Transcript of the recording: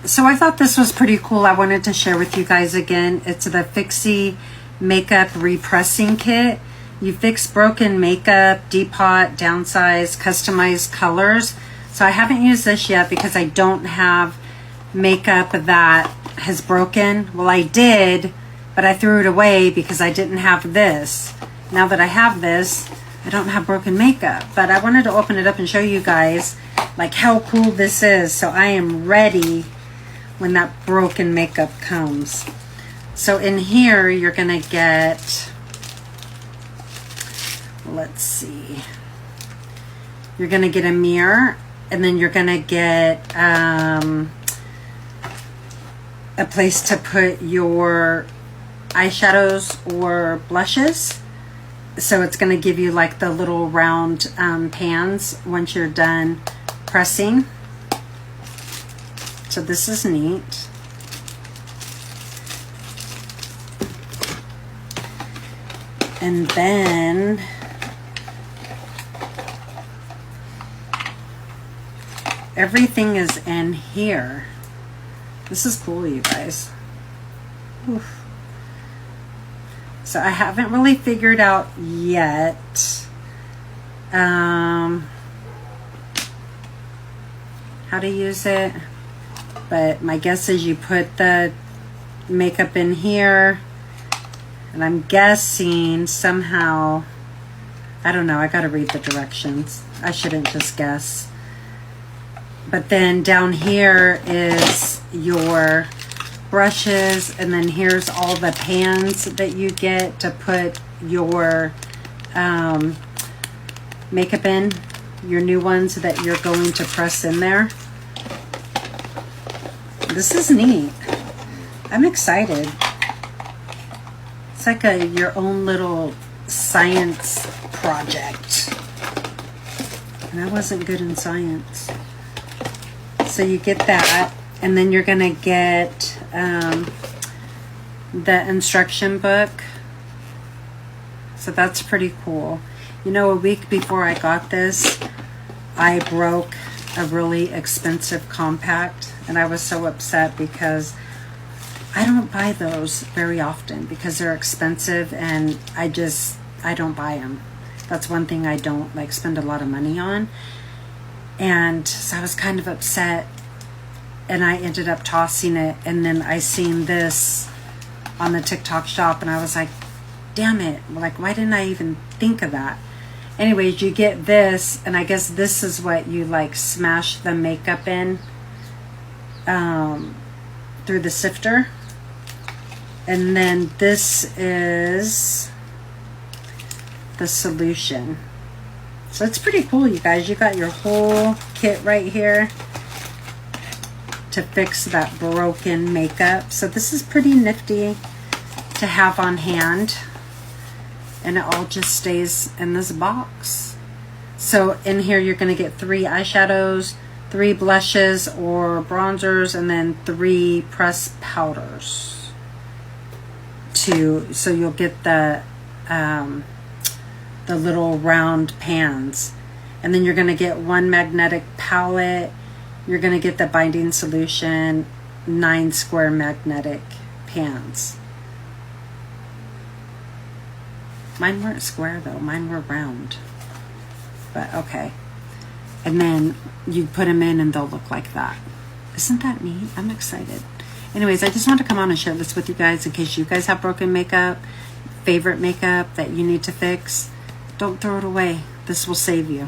So I thought this was pretty cool. I wanted to share with you guys again. It's the FIXY Makeup Repressing Kit. You fix broken makeup, depot, downsize, customize colors. So I haven't used this yet because I don't have makeup that has broken. Well, I did, but I threw it away because I didn't have this. Now that I have this, I don't have broken makeup. But I wanted to open it up and show you guys like how cool this is. So I am ready when that broken makeup comes. So in here, you're gonna get, let's see, you're gonna get a mirror, and then you're gonna get a place to put your eyeshadows or blushes. So it's gonna give you like the little round pans once you're done pressing. So this is neat. And then everything is in here. This is cool, you guys. Oof. So I haven't really figured out yet how to use it. But my guess is you put the makeup in here, and I'm guessing somehow, I don't know, I gotta read the directions. I shouldn't just guess. But then down here is your brushes, and then here's all the pans that you get to put your makeup in, your new ones that you're going to press in there. This is neat. I'm excited. It's like your own little science project. And I wasn't good in science. So you get that, and then you're gonna get the instruction book. So that's pretty cool. You know, a week before I got this, I broke a really expensive compact, and I was so upset because I don't buy those very often because they're expensive, and I don't buy them. That's one thing I don't like spend a lot of money on. And so I was kind of upset, and I ended up tossing it, and then I seen this on the TikTok shop, and I was like, damn it, like, why didn't I even think of that? Anyways, you get this, and I guess this is what you like smash the makeup in through the sifter. And then this is the solution. So it's pretty cool, you guys. You got your whole kit right here to fix that broken makeup. So this is pretty nifty to have on hand. And it all just stays in this box. So in here you're going to get 3 eyeshadows, 3 blushes or bronzers, and then 3 pressed powders. So you'll get the little round pans. And then you're going to get 1 magnetic palette. You're going to get the binding solution, 9 square magnetic pans. Mine weren't square though, mine were round. But okay. And then you put them in and they'll look like that. Isn't that neat? I'm excited. Anyways, I just wanted to come on and share this with you guys in case you guys have broken makeup, favorite makeup that you need to fix. Don't throw it away. This will save you.